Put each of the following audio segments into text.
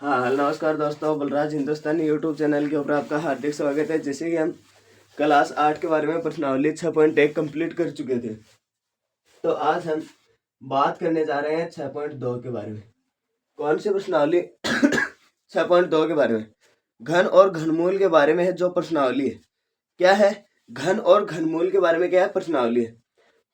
हाँ नमस्कार दोस्तों, बलराज हिंदुस्तानी यूट्यूब चैनल के ऊपर आपका हार्दिक स्वागत है। जैसे कि हम क्लास 8 के बारे में प्रश्नावली 6.1 कंप्लीट कर चुके थे, तो आज हम बात करने जा रहे हैं 6.2 के बारे में। कौन सी प्रश्नावली? 6.2 के बारे में घन और घनमूल के बारे में है जो प्रश्नावली है। क्या है? घन और घनमूल के बारे में क्या है? प्रश्नावली है।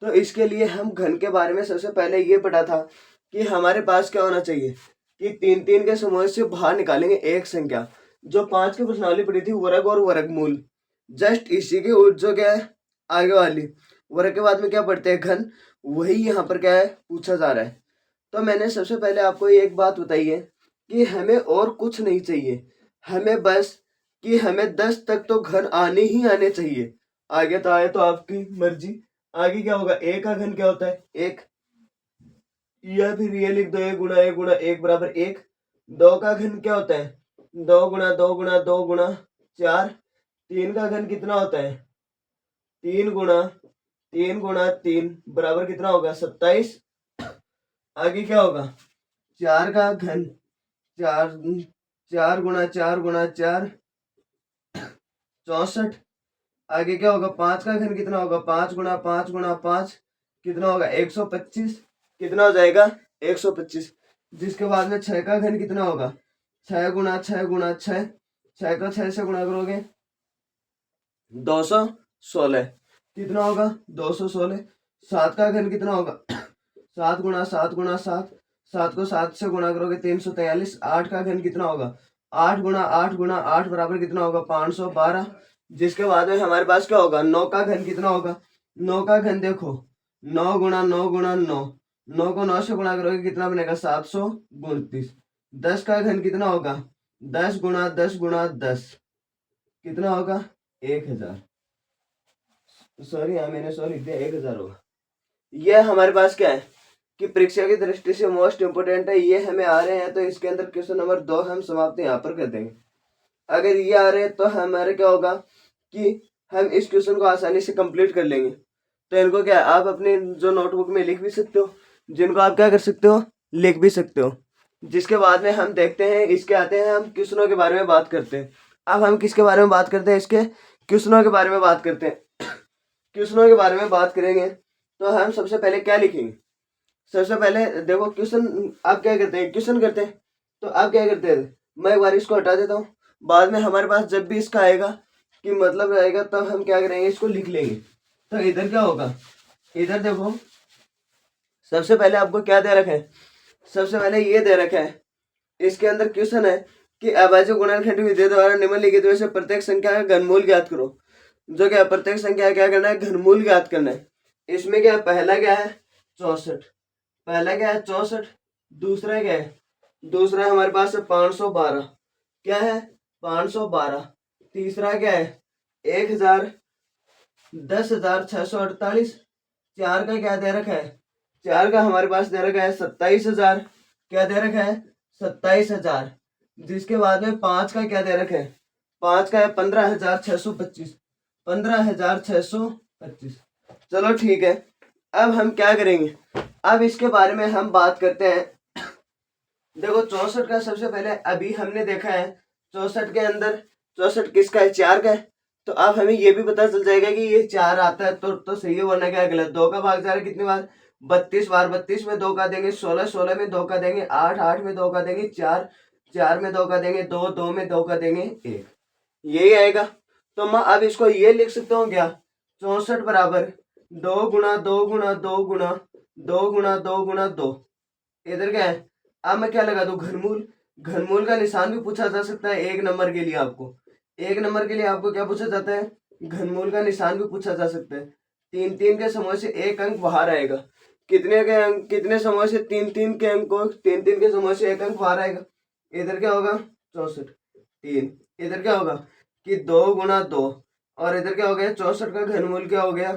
तो इसके लिए हम घन के बारे में सबसे पहले ये पढ़ा था कि हमारे पास क्या होना चाहिए कि तीन तीन के समूह से बाहर निकालेंगे एक संख्या। जो 5 की प्रश्नावली पढ़ी थी, वर्ग और वर्गमूल, जस्ट इसी के उल्ट जो क्या है आगे वाली, वर्ग के बाद में क्या पढ़ते हैं? घन। वही यहाँ पर क्या है पूछा जा रहा है। तो मैंने सबसे पहले आपको एक बात बताई है कि हमें और कुछ नहीं चाहिए, हमें बस कि हमें 10 तक तो घन आने ही आने चाहिए। आगे तो आए तो आपकी मर्जी। आगे क्या होगा? एक का घन क्या होता है? एक, या फिर ये लिख दो, एक गुणा एक बराबर एक। दो का घन क्या होता है? दो गुणा दो गुणा दो गुणा चार। तीन का घन कितना होता है? तीन गुणा तीन बराबर कितना होगा? 27। आगे क्या होगा? चार का घन, चार, चार गुणा चार 64। आगे क्या होगा? पांच का घन कितना होगा? पांच गुणा पांच कितना होगा? 125। कितना हो जाएगा? 125। जिसके बाद में छह का घन कितना होगा? छह गुणा छह, छह को छह से गुणा करोगे 216। कितना होगा? 216। सात का घन कितना होगा? सात गुणा सात, सात को सात से गुणा करोगे 343। आठ का घन कितना होगा? आठ गुणा आठ बराबर कितना होगा? 512। जिसके बाद में हमारे पास क्या होगा? नौ का घन कितना होगा? नौ का घन देखो, नौ गुणा नौ, नौ को नौ से गुणा करोगे कितना बनेगा? 729। दस का घन कितना होगा? दस गुणा दस कितना होगा? 1000। सॉरी, हाँ मैंने सॉरी लिख दिया, 1000 होगा। यह हमारे पास क्या है कि परीक्षा की दृष्टि से मोस्ट इंपोर्टेंट है। ये हमें आ रहे हैं तो इसके अंदर क्वेश्चन नंबर 2 हम समाप्त यहाँ पर कर देंगे। अगर ये आ रहे हैं तो हमारे क्या होगा कि हम इस क्वेश्चन को आसानी से कंप्लीट कर लेंगे। तो इनको क्या है, आप अपने जो नोटबुक में लिख भी सकते हो, जिनको आप क्या कर सकते हो, लिख भी सकते हो। जिसके बाद में हम देखते हैं, इसके आते हैं हम क्वेश्चनों के बारे में बात करते हैं। अब हम किसके बारे में बात करते हैं? इसके क्वेश्चनों के बारे में बात करते हैं। क्वेश्चनों के बारे में बात करेंगे तो हम सबसे पहले क्या लिखेंगे? सबसे पहले देखो क्वेश्चन, आप क्या करते हैं? क्वेश्चन करते हैं तो आप क्या करते हैं? मैं एक बार इसको हटा देता हूँ। बाद में हमारे पास जब भी इसका आएगा कि मतलब आएगा तब हम क्या करेंगे? इसको लिख लेंगे। तो इधर क्या होगा? इधर देखो, सबसे पहले आपको क्या दे रखा है? सबसे पहले ये दे रखा है, इसके अंदर क्वेश्चन है कि अभाज्य गुणनखंड विधि द्वारा निम्नलिखित में से प्रत्येक संख्या का घनमूल ज्ञात करो। जो क्या प्रत्येक संख्या क्या करना है? घनमूल ज्ञात करना है। इसमें क्या पहला क्या है? 64। पहला क्या है? 64। दूसरा क्या है? दूसरा हमारे पास है 512। क्या है? 512। तीसरा क्या है? 1000, 10,648। चार का क्या दे रखा है? चार का हमारे पास दे रखा है 27,000। क्या दे रखा है? 27,000। जिसके बाद में पांच का क्या दे रखा है? पांच का है 15,625। 15,625। चलो ठीक है, अब हम क्या करेंगे? अब इसके बारे में हम बात करते हैं। देखो 64 का सबसे पहले अभी हमने देखा है, 64 के अंदर 64 किसका है? चार का है। तो अब हमें ये भी पता चल जाएगा कि ये चार आता है तो सही है, वरना क्या गलत। दो का भाग जा रहा है कितनी बार? 32 बार। 32 में दो का देंगे 16, 16 में दो का देंगे 8, 8 में दो का देंगे 4, 4 में दो का देंगे 2, 2 में दो का देंगे 1। यही आएगा। तो मैं अब इसको ये लिख सकता हूँ क्या? 64 बराबर दो गुणा दो गुणा दो गुणा दो गुणा दो गुणा दो। इधर क्या है? अब मैं क्या लगा दूं? घनमूल। घनमूल का निशान भी पूछा जा सकता है एक नंबर के लिए आपको। एक नंबर के लिए आपको क्या पूछा जाता है? घनमूल का निशान भी पूछा जा सकता है। तीन तीन के समूह से एक अंक बाहर आएगा। कितने के अंक? कितने समूह से? तीन तीन के अंक को, तीन तीन के समूह से एक अंक बाहर आएगा। इधर क्या होगा? 64 3। इधर क्या होगा कि दो गुणा दो, और इधर क्या हो गया? 64 का घनमूल क्या हो गया?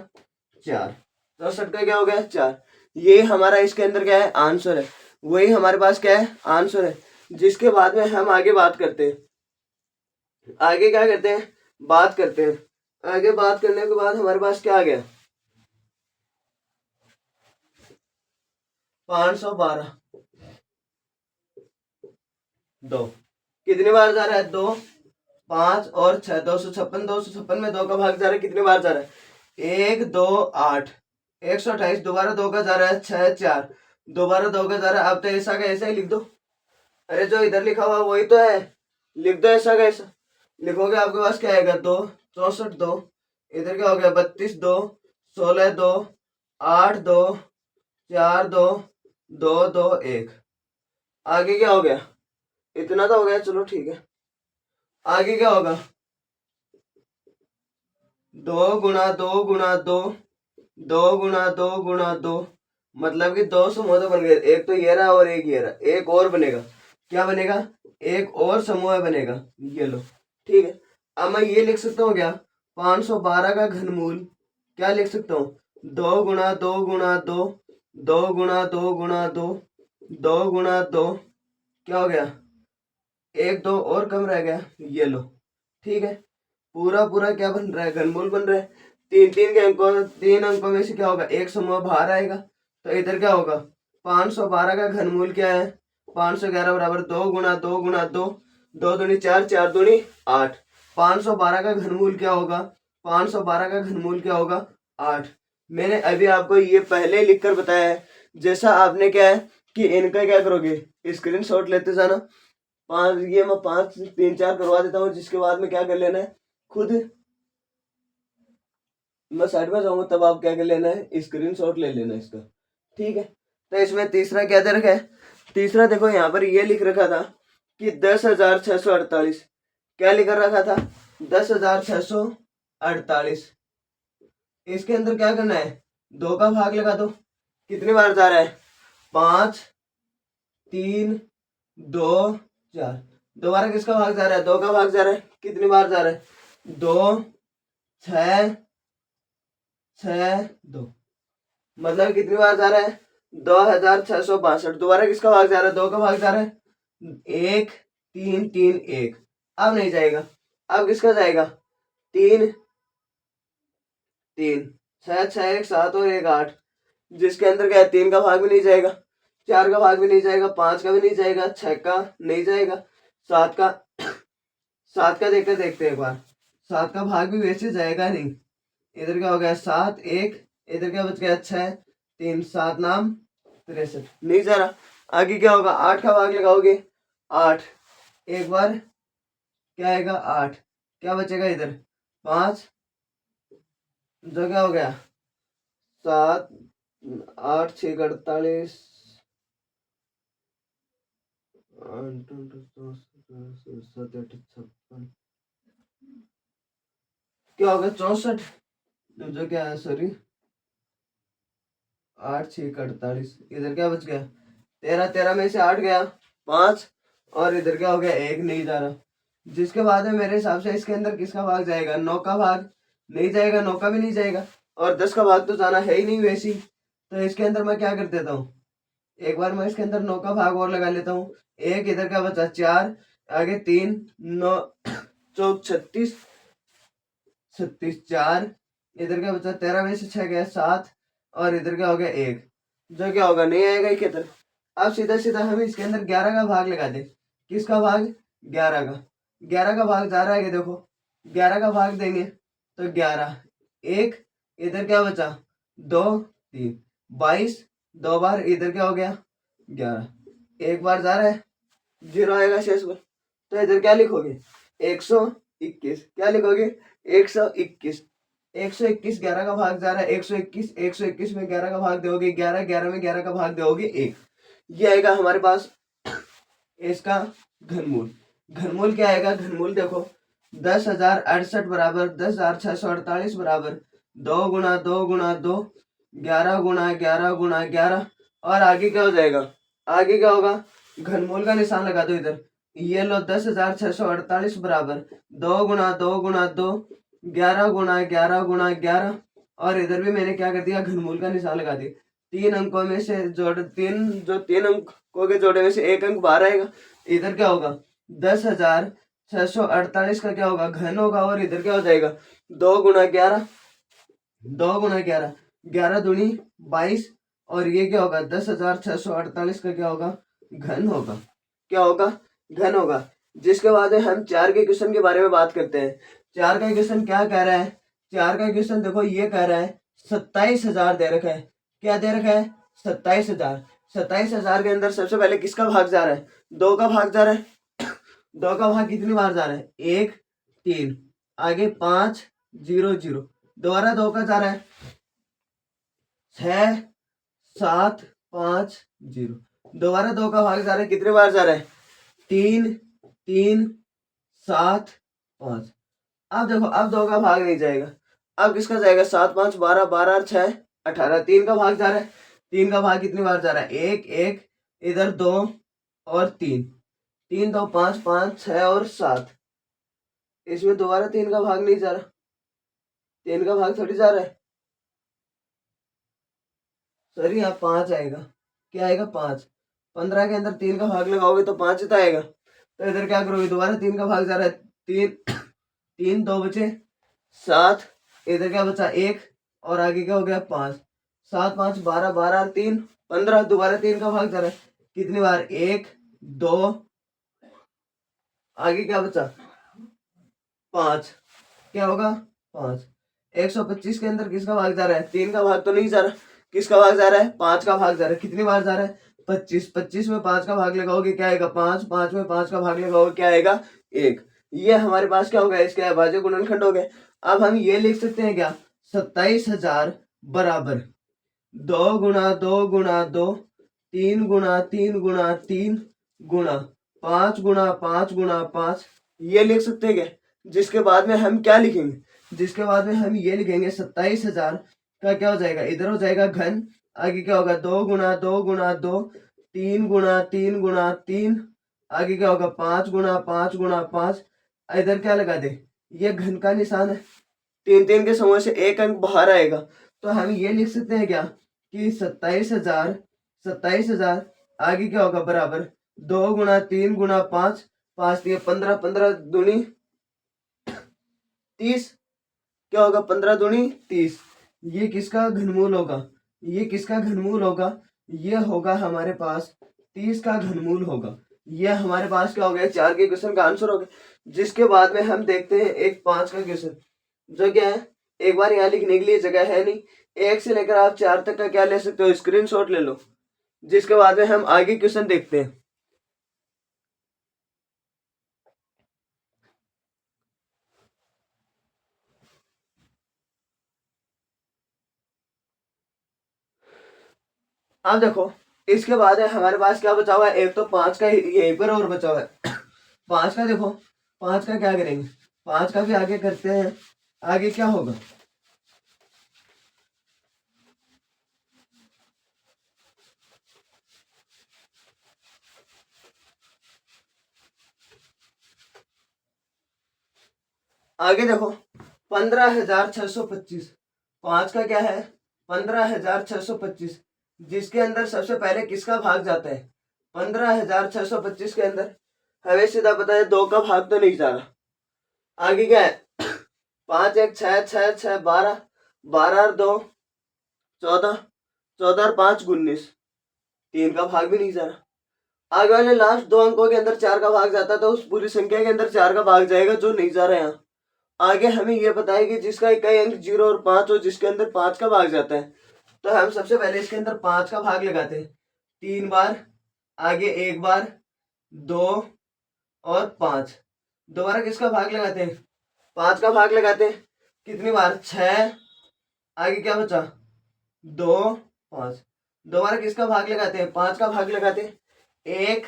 4। 64 का क्या हो गया? 4। ये हमारा इसके अंदर क्या है? आंसर है। वही हमारे पास क्या है? आंसर है। जिसके बाद में हम आगे बात करते हैं। आगे क्या करते हैं? बात करते हैं। आगे बात करने के बाद हमारे पास क्या आ गया? 512 2। कितनी बार जा रहा है? 2, 5 और 6, 256। 256 में 2 का भाग जा रहा है, कितनी बार जा रहा है? 1, 2, 8, 128। दोबारा 2 का जा रहा है 6, 4, दोबारा 2 का जा रहा है। अब तो ऐसा का ऐसा ही लिख दो। अरे जो इधर लिखा हुआ वही तो है, लिख दो ऐसा का ऐसा। लिखोगे आपके पास क्या आएगा? 2, 64, 2, इधर क्या हो गया? 32, 2, 16, 2, 8, 2, 4, 2, 2, 2, 1। आगे क्या हो गया? इतना तो हो गया, चलो ठीक है। आगे क्या होगा? 2 गुणा 2 गुणा 2, 2 गुणा 2 गुणा 2, मतलब कि 2 समूह तो बन गए। एक तो ये रहा और एक ये रहा, एक और बनेगा। क्या बनेगा? एक और समूह बनेगा, ये लो। ठीक है, अब मैं ये लिख सकता हूँ क्या? 512 का घनमूल क्या लिख सकता हूँ? 2 गुणा 2 गुणा 2, 2 गुणा 2 गुणा 2, 2 गुणा 2, क्या हो गया? 1, 2 और कम रह गया, ये लो। ठीक है, पूरा पूरा क्या बन रहा है? घनमूल बन रहा है। तीन तीन के अंकों, 3 अंकों में से क्या होगा? एक समूह बाहर आएगा, तो इधर क्या होगा? 512 का घनमूल क्या है? 511 बराबर 2 गुणा 2 गुणा 2, 2 दूनी 4, 4 दूनी 8। 512 का घनमूल क्या होगा? 512 का घनमूल क्या होगा? 8। मैंने अभी आपको ये पहले ही लिख कर बताया है। जैसा आपने क्या है कि इनका क्या करोगे? स्क्रीन शॉट लेते जाना। ये मैं 5, 3, 4 करवा देता हूँ, जिसके बाद में क्या कर लेना है? खुद मैं साइड में जाऊंगा, तब आप क्या कर लेना है? स्क्रीन शॉट ले लेना इसका। ठीक है, तो इसमें तीसरा क्या दे रखा है? तीसरा देखो यहाँ पर ये लिख रखा था कि 10,648। क्या लिख रखा था? 10,648। इसके अंदर क्या करना है? 2 का भाग लगा दो। कितनी बार जा रहा है? 5, 3, 2, 4। दोबारा किसका भाग जा रहा है? 2 का भाग जा रहा है। कितनी बार जा रहा है? 2, 6, 6, 2, मतलब कितनी बार जा रहा है? 2,662। दोबारा किसका भाग जा रहा है? 2 का भाग जा रहा है। 1, 3, 3, 1। अब नहीं जाएगा। अब किसका जाएगा? 3, 3, 6, 6, 1, 7 और 1, 8। जिसके अंदर क्या है? 3 का भाग भी नहीं जाएगा, 4 का भाग भी नहीं जाएगा, 5 का भी नहीं जाएगा, 6 का नहीं जाएगा, 7 का 7 का देखते एक बार। 7 का भाग भी वैसे जाएगा नहीं। इधर क्या हो गया? 7, 1, इधर क्या बच गया? 6, 3, 7 नाम 63, नहीं जा रहा। आगे क्या होगा? 8 का भाग लगाओगे, 8 एक बार क्या आएगा? 8। क्या बचेगा इधर? 5, जो क्या हो गया? 7, 8, 6, 48, 7, 8, 56, क्या होगा? 64। जो क्या है, सॉरी, 8, 6, 48, इधर क्या बच गया? 13, 13 में से 8 गया, 5, और इधर क्या हो गया? 1 नहीं जा रहा। जिसके बाद में मेरे हिसाब से इसके अंदर किसका भाग जाएगा? 9 का भाग नहीं जाएगा, 9 का भी नहीं जाएगा, और 10 का भाग तो जाना है ही नहीं वैसी। तो इसके अंदर मैं क्या कर देता हूँ? एक बार मैं इसके अंदर 9 का भाग और लगा लेता हूँ। 1 इधर क्या बचा? 4, आगे 3, 9, 4, 36, 36, 4, इधर क्या बचा? 13 में से 6 गया, 7, और इधर क्या हो गया? 1। जो क्या होगा? नहीं आएगा एक इधर। अब सीधा सीधा हम इसके अंदर 11 का भाग लगा दे। किसका भाग? 11 का। 11 का भाग जा रहा है कि देखो, 11 का भाग देंगे तो 11, 1, इधर क्या बचा? 2, 3, 22, 2 बार, इधर क्या हो गया? 11, एक बार जा रहा है, 0 आएगा शेष पर। तो इधर क्या लिखोगे? 121। क्या लिखोगे? 121। 121 11 का भाग जा रहा है, 121, 121 में 11 का भाग दोगे 11, 11 में 11 का भाग दोगे 1। ये आएगा हमारे पास इसका घनमूल। घनमूल क्या आएगा? घनमूल देखो, 10,068 बराबर 10,648 बराबर 2 गुणा 2 गुणा 2, 11 गुणा 11 गुणा 11, और आगे क्या हो जाएगा? आगे क्या होगा? घनमूल का निशान लगा दो इधर। ये लो, 10,648 बराबर 2 गुणा 2 गुणा 2, 11 गुणा 11 गुणा 11, और इधर भी मैंने क्या कर दिया? घनमूल का निशान लगा दिया। 3 अंकों में से जोड़, 3 के जोड़े में से 1 अंक बाहर आएगा। इधर क्या होगा? 10,648 का क्या होगा? घन होगा, और इधर क्या हो जाएगा? 2 गुणा 11, 2 गुणा 11, 11 दूनी 22, और ये क्या होगा? 10,648 का क्या होगा? घन होगा। क्या होगा? घन होगा। जिसके बाद में हम 4 के क्वेश्चन के बारे में बात करते हैं। 4 का क्वेश्चन क्या कह रहा है? 4 का क्वेश्चन देखो ये कह रहा है 27,000 दे रखा है। क्या दे रखा है? 27,000। 27,000 के अंदर सबसे पहले किसका भाग जा रहा है? 2 का भाग जा रहा है। 2 का भाग कितनी बार जा रहा है? 1 3, आगे 5 0 0, दोबारा 2 का जा रहा है 6 7 5 0, दोबारा 2 का भाग जा रहा है। कितने बार जा रहा है? 3 3 7 5। अब देखो अब 2 का भाग नहीं जाएगा, अब किसका जाएगा? 7 5 12, 12 और 6 18, 3 का भाग जा रहा है। 3 का भाग कितनी बार जा रहा है? 1 1, इधर 2 और 3, 3 2 5 5 6 और 7। इसमें दोबारा 3 का भाग नहीं जा रहा, 3 का भाग थोड़ी जा रहा है। सर यहाँ 5 आएगा। क्या आएगा? 5। 15 के अंदर 3 का भाग लगाओगे तो 5 ही तो आएगा। तो इधर क्या करोगे? दोबारा 3 का भाग जा रहा है। 3 3 2 बचे 7, इधर क्या बचा? 1 और आगे क्या हो गया? 5। 7 5 12, 12 और 3 15, दोबारा 3 का भाग जा रहा है। कितनी बार? 1 2, आगे क्या बचा? 5। क्या होगा? 5। 125 के अंदर किसका भाग जा रहा है? 3 का भाग तो नहीं जा रहा, किसका भाग जा रहा है? 5 का भाग जा रहा है। कितनी बार जा रहा है? 25। 25 में 5 का भाग लगाओगे क्या आएगा? 5। 5 में 5 का भाग लगाओगे क्या आएगा? 1। ये हमारे पास क्या हो गया? इसके अभाज्य गुणनखंड हो गए। अब हम ये लिख सकते हैं क्या? 27,000 बराबर 2 गुणा 2 गुणा 2, 3 गुणा 3 गुणा 3 गुणा 5 गुणा 5 गुणा 5। ये लिख सकते हैं क्या? जिसके बाद में हम क्या लिखेंगे? जिसके बाद में हम ये लिखेंगे 27,000 का क्या हो जाएगा? इधर हो जाएगा घन, आगे क्या होगा? 2 गुणा 2 गुणा 2, 3 गुणा 3 गुणा 3, आगे क्या होगा? 5 गुणा 5 गुणा 5। इधर क्या लगा दे? ये घन का निशान है, 3 3 के समूह से एक अंक बाहर आएगा। तो हम ये लिख सकते हैं क्या कि 27,000 आगे क्या होगा? बराबर 2 गुणा 3 गुणा 5, 5 दिए 15, 15 दूनी 30। क्या होगा? 15 दूनी 30। ये किसका घनमूल होगा? ये किसका घनमूल होगा? ये होगा हमारे पास 30 का घनमूल होगा। ये हमारे पास क्या हो गया? 4 के क्वेश्चन का आंसर हो गया। जिसके बाद में हम देखते हैं एक 5 का क्वेश्चन, जो क्या है? एक बार यहाँ लिखने के लिए जगह है नहीं, 1 से लेकर आप 4 तक का क्या ले सकते हो? स्क्रीनशॉट ले लो। जिसके बाद में हम आगे क्वेश्चन देखते हैं। अब देखो इसके बाद है हमारे पास क्या बचा हुआ है? एक तो 5 का यहीं पर और बचा हुआ है। 5 का देखो, 5 का क्या करेंगे? 5 का भी आगे करते हैं। आगे क्या होगा? आगे देखो 15,625। 5 का क्या है? 15,625, जिसके अंदर सबसे पहले किसका भाग जाता है? 15,625 के अंदर हमें सीधा पता है 2 का भाग तो नहीं जा रहा। आगे क्या है? 5 1 6 6 6 12, 12 और 2 14, 14 और 5 19, 3 का भाग भी नहीं जा रहा। आगे वाले लास्ट 2 अंकों के अंदर 4 का भाग जाता है, तो उस पूरी संख्या के अंदर 4 का भाग जाएगा, जो नहीं जा रहा है यहाँ। आगे हमें यह पता है कि जिसका इकाई अंक 0 और 5 हो, जिसके अंदर 5 का भाग जाता है, तो हम सबसे पहले इसके अंदर 5 का भाग लगाते हैं 3 बार, आगे 1 बार, 2 और 5। दोबारा किसका भाग लगाते हैं? 5 का भाग लगाते हैं। कितनी बार? 6, आगे क्या बचा? 2 5। दोबारा किसका भाग लगाते हैं? 5 का भाग लगाते हैं। 1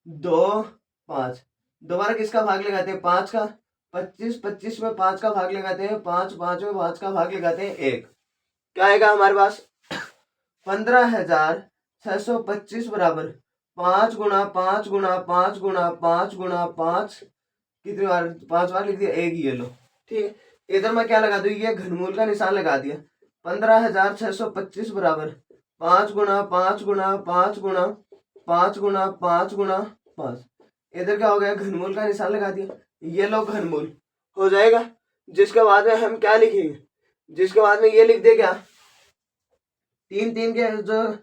2 5। दोबारा किसका भाग लगाते हैं? 5 का। 25 25 में 5 का भाग लगाते हैं। 5 5 में 5 का भाग लगाते हैं 1। क्या आएगा हमारे पास? 15,625 बराबर 5 गुणा 5 गुणा 5 गुणा 5 गुणा 5। कितनी बार? 5 बार लिख दिया, एक ही ये लो। ठीक है, इधर मैं क्या लगा दूं? ये घनमूल का निशान लगा दिया। 15,625 बराबर 5 गुणा 5 गुणा 5 गुणा 5 गुणा 5 गुणा 5। इधर क्या हो गया? घनमूल का निशान लगा दिया। ये लो घनमूल हो जाएगा। जिसके बाद में हम क्या लिखेंगे? जिसके बाद में ये लिख दे क्या? 3 3 के जो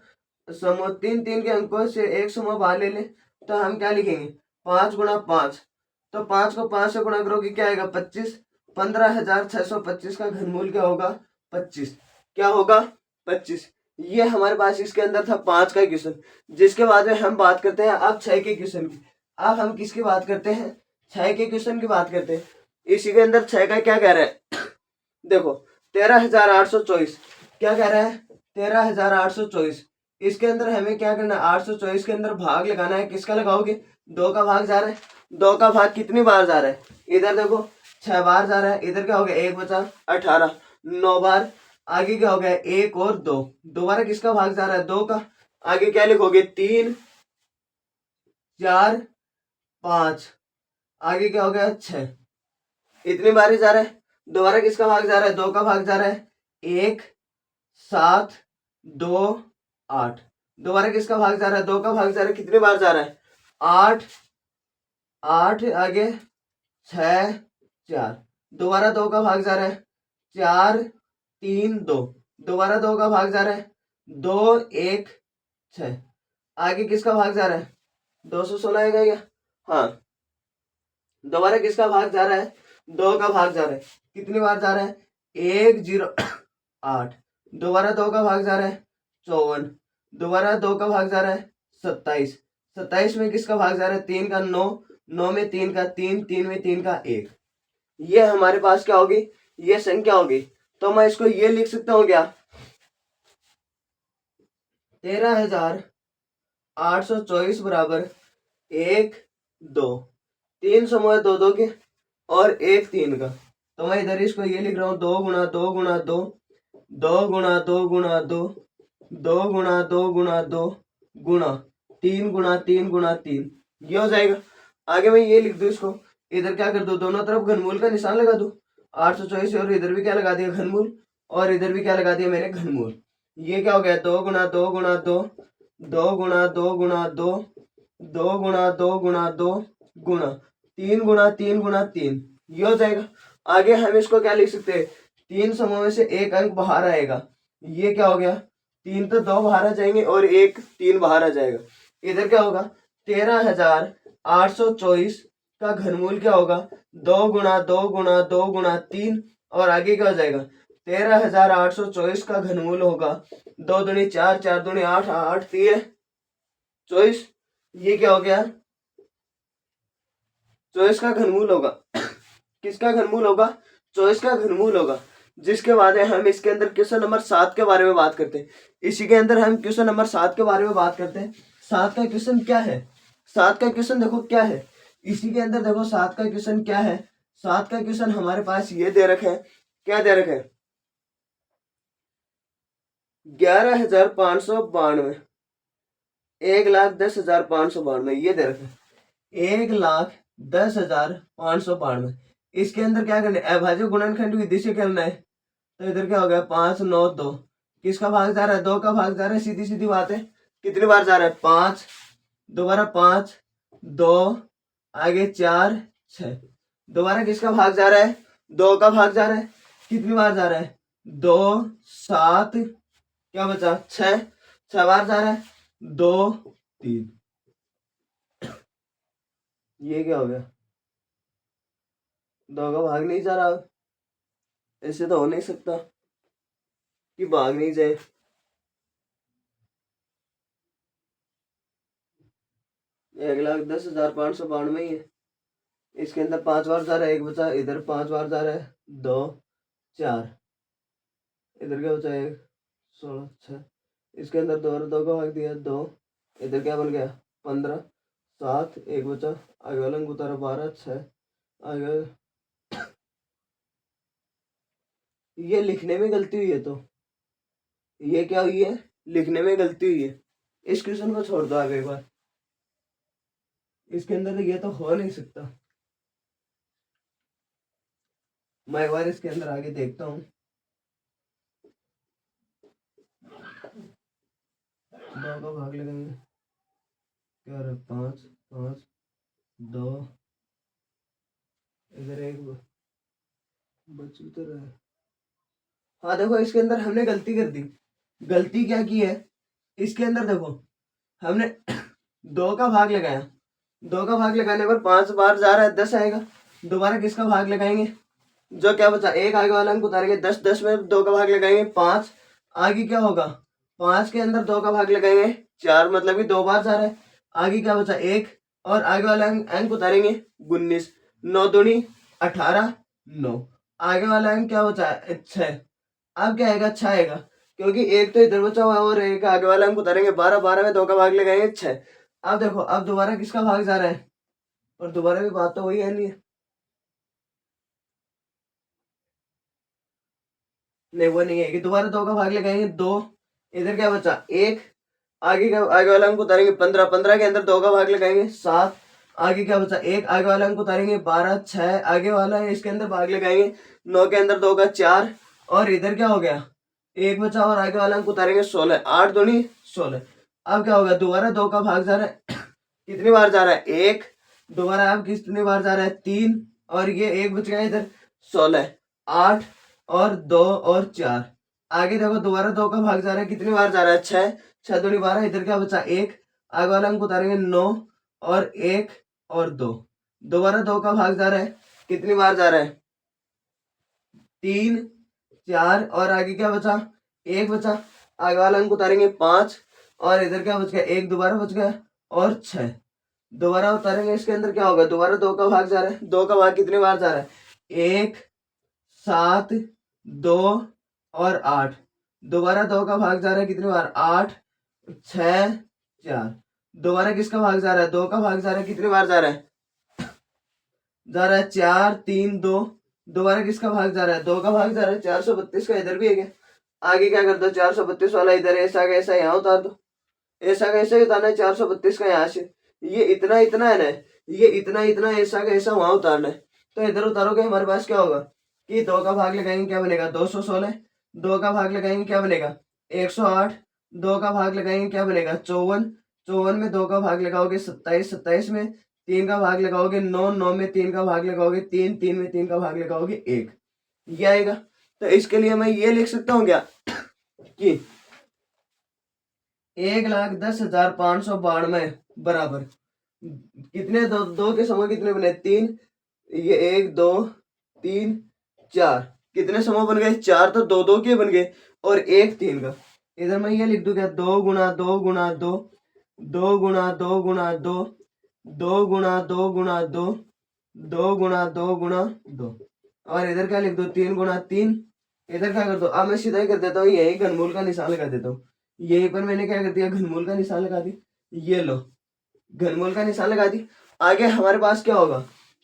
समूह 3 3 के अंकों से एक समूह बाहर ले ले, तो हम क्या लिखेंगे? 5 गुणा 5, तो 5 को 5 से गुणा करोगे क्या आएगा 25। 15,625 का घनमूल क्या होगा 25। क्या होगा 25। ये हमारे पास इसके अंदर था 5 का क्वेश्चन। जिसके बाद में हम बात करते हैं अब 6 के क्वेश्चन की। अब हम किसकी बात करते हैं 6 के क्वेश्चन की बात करते हैं। इसी के अंदर 6 का क्या कह रहा है देखो 13,824 क्या कह रहा है 13,824। इसके अंदर हमें क्या करना है 824 के अंदर भाग लगाना है। किसका लगाओगे 2 का भाग जा रहा है। 2 का भाग कितनी बार जा रहा है इधर देखो 6 बार जा रहा है। इधर क्या हो गया 1 बचा 18 9 बार। आगे क्या हो गया 1 और 2 दोबारा किसका भाग जा रहा है 2 का। आगे क्या लिखोगे 3 4 5 आगे क्या हो गया 6 इतनी बार ही जा रहा है। दोबारा किसका भाग जा रहा है 2 का भाग जा रहा है 1 7 2 8 दोबारा किसका भाग जा रहा है 2 का भाग जा रहा है। कितनी बार जा रहा है 8 8 आगे 6 4 दोबारा 2 का भाग जा रहा है 4 3 2 दोबारा 2 का भाग जा रहा है 2 1 6 आगे किसका भाग जा रहा है 216 आएगा क्या। हाँ दोबारा किसका भाग जा रहा है 2 का भाग जा रहा है। कितनी बार जा रहा है 1 0 8 दोबारा 2 का भाग जा रहा है 54 दोबारा 2 का भाग जा रहा है 27 27 में किसका भाग जा रहा है 3 का 9 9 में 3 का 3 3 में 3 का 1। ये हमारे पास क्या होगी ये संख्या होगी। तो मैं इसको ये लिख सकता हूँ क्या 13,824 बराबर 1 2 3 समूह 2 2 के और 1 3 का। तो मैं इधर इसको ये लिख रहा हूँ 2 गुणा 2 गुणा 2 2 गुणा 2 गुणा 2 2 गुणा 2 गुणा 2 गुणा 3 गुणा 3 गुणा 3 ये हो जाएगा। आगे मैं ये लिख दूं इसको इधर क्या कर दो दोनों तरफ घनमूल का निशान लगा दूं 824 और इधर भी क्या लगा दिया घनमूल और इधर भी क्या लगा दिया मैंने घनमूल। ये क्या हो गया 2 गुणा 2 गुणा 2 2 गुणा 2 गुणा 2 2 गुणा 2 गुणा 2 गुणा 3 गुणा 3 गुणा 3 ये हो जाएगा। आगे हम इसको क्या लिख सकते हैं 3 समूह में से एक अंक बाहर आएगा। ये क्या हो गया 3 तो 2 बाहर आ जाएंगे और 1 3 बाहर आ जाएगा। इधर क्या होगा 13,824 का घनमूल क्या होगा 2 गुणा 2 गुणा 2 गुणा 3 और आगे क्या हो जाएगा 13,824 का घनमूल होगा 2 दूनी 4 4 दूनी 8 8 3 24। ये क्या हो गया 24 का घनमूल होगा। किसका घनमूल होगा 24 का घनमूल होगा। जिसके बाद हम इसके अंदर क्वेश्चन नंबर 7 के बारे में बात करते हैं। इसी के अंदर हम क्वेश्चन नंबर 7 के बारे में बात करते हैं। 7 का क्वेश्चन क्या है 7 का क्वेश्चन देखो क्या है इसी के अंदर देखो 7 का क्वेश्चन क्या है। 7 का क्वेश्चन हमारे पास ये दे रखा है क्या दे रखा है 11,592 1,10,592 ये दे रखा है 1,10,592। इसके अंदर क्या करना है अभाज्य गुणनखंड विधि से करना है। तो इधर क्या हो गया 5 9 2 किसका भाग जा रहा है 2 का भाग जा रहा है। सीधी सीधी बात है कितनी बार जा रहा है 5 दोबारा 5 2 आगे 4 6 दोबारा किसका भाग जा रहा है 2 का भाग जा रहा है। कितनी बार जा रहा है 2 7 क्या बचा 6 6 बार जा रहा है 2 3 ये क्या हो गया 2 का भाग नहीं जा रहा। ऐसे तो हो नहीं सकता कि भाग नहीं जाए। 1,10,592 ही है। इसके अंदर 5 बार जा रहा है 1 बचा इधर 5 बार जा रहा है 2 4 इधर क्या बचा 1 16 6 इसके अंदर 2 का भाग दिया 2 इधर क्या बन गया 15 7 1 बचा आगे वाला अंक उतारा 12 6 आगे ये लिखने में गलती हुई है। तो ये क्या हुई है लिखने में गलती हुई है। इस क्वेश्चन को छोड़ दो आप एक बार इसके अंदर ये तो हो नहीं सकता। मैं एक बार इसके अंदर आगे देखता हूँ 2 का भाग लगाएंगे क्या रहा 5 5 2 इधर 1 बच तो रहा है। हाँ देखो इसके अंदर हमने गलती कर दी। गलती क्या की है इसके अंदर देखो हमने 2 का भाग लगाया 2 का भाग लगाने पर 5 बार जा रहा है 10 आएगा। दोबारा किसका भाग लगाएंगे, जो क्या बचा एक आगे वाला अंक उतारेंगे 10, 10 में 2 का भाग लगाएंगे 5, आगे क्या होगा 5 के अंदर 2 का भाग लगाएंगे 4, मतलब कि 2 बार जा रहा है। आगे क्या बचा 1, और आगे वाला अंक उतारेंगे 19, 9 दूनी 18, 9, आगे वाला अंक क्या बचा 6। अब क्या आएगा 6 आएगा, क्योंकि एक तो इधर बचा हुआ है और एक आगे वाला अंक उतारेंगे 12, 12 में 2 का भाग लगाएंगे 6। अब देखो अब दोबारा किसका भाग जा रहा है, और दोबारा भी बात तो वही है नहीं है, नहीं वो नहीं है कि दोबारा 2 का भाग लगाएंगे 2, इधर क्या बचा 1, आगे का आगे वाला अंक उतारेंगे 15, 15 के अंदर 2 का भाग लगाएंगे 7, आगे क्या बचा 1, आगे वाला अंक उतारेंगे 12, 6 आगे वाला है इसके अंदर भाग लगाएंगे 9 के अंदर 2 का 4, और इधर क्या हो गया 1 बचा और आगे वाला अंक उतारेंगे 16, 8 दूनी 16। अब क्या होगा दोबारा 2 का भाग जा रहा है कितनी बार जा रहा है 1, दोबारा अब कितनी बार जा रहा है 3, और ये 1 बच गया इधर 16, 8 और 2 और 4, आगे देखो दोबारा 2 का भाग जा रहा है कितनी बार जा रहा है 6, 6 दूनी 12, इधर क्या बचा 1, आगे वाला अंक उतारेंगे 9 और 1 और 2, दोबारा 2 का भाग जा रहा है कितनी बार जा रहा है 3, 4, और आगे क्या बचा 1 बचा, आगे वाला अंक उतारेंगे 5, और इधर क्या बच गया 1 दोबारा बच गया और 6, दोबारा उतारेंगे इसके अंदर क्या होगा दोबारा 2 का भाग जा रहा है, 2 का भाग कितनी बार जा रहा है 1, 7, 2 और 8, दोबारा 2 का भाग जा रहा है कितनी बार 8, 6, 4, दोबारा किसका भाग जा रहा है 2 का भाग जा रहा है कितनी बार जा रहा है 4, 3, 2, दोबारा किसका भाग जा रहा है 2 का भाग जा रहा है 432 का, इधर भी है क्या, आगे क्या कर दो 432 वाला इधर ऐसा का ऐसा यहाँ उतार दो, ऐसा का ऐसा ही उतारना है 432 का यहाँ से, ये इतना इतना है ना, ये इतना इतना ऐसा का ऐसा वहां उतारना है, तो इधर उतारोगे हमारे पास क्या होगा कि 2 का भाग लगाएंगे क्या बनेगा 216, 2 का भाग लगाएंगे क्या बनेगा 108, 2 का भाग लगाएंगे क्या बनेगा 54, 54 में 2 का भाग लगाओगे 27, 27 में 3 का भाग लगाओगे 9, 9 में 3 का भाग लगाओगे 3, 3 में 3 का भाग लगाओगे 1, ये आएगा। तो इसके लिए मैं ये लिख सकता हूँ क्या कि 1,10,592 बराबर कितने दो के समूह कितने बने 3, ये 1 2 3 4, कितने समूह बन गए 4, तो 2 2 के बन गए और 1 3 का, इधर मैं ये लिख दूं क्या 2 गुणा 2 गुणा 2, 2 गुणा 2 गुणा 2, 2 गुणा 2 गुणा 2, 2 गुणा 2 गुणा 2, और इधर क्या लिख दो 3 गुणा 3, इधर क्या कर दो अब मैं सीधा ही कर देता हूँ यही घनमूल का निशान लगा देता हूँ, यहीं पर मैंने क्या कर दिया घनमूल का निशान लगा दी, ये लो घनमूल का निशान लगा दी। आगे हमारे पास क्या होगा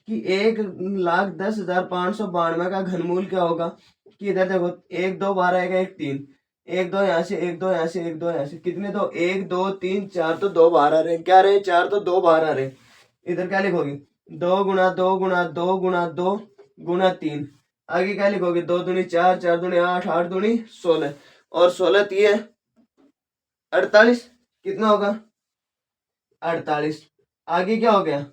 कि 1,10,592 का घनमूल क्या होगा कि इधर देखो 1 2 12 आएगा 1 3, 1 2 यहाँ से 1 2 यहाँ से 1 2 यहाँ से, कितने तो 1 2 3 4, तो 2 बाहर आ रहे क्या रहे 4, तो 2 बाहर आ रहे, इधर क्या लिखोगे 2 गुणा 2 गुणा 2 गुणा 2 गुणा 3, आगे क्या लिखोगे 2 दूनी 4, 4 दूनी 8, 8 दूनी 16, और 16 3 48, कितना होगा 48, आगे क्या हो गया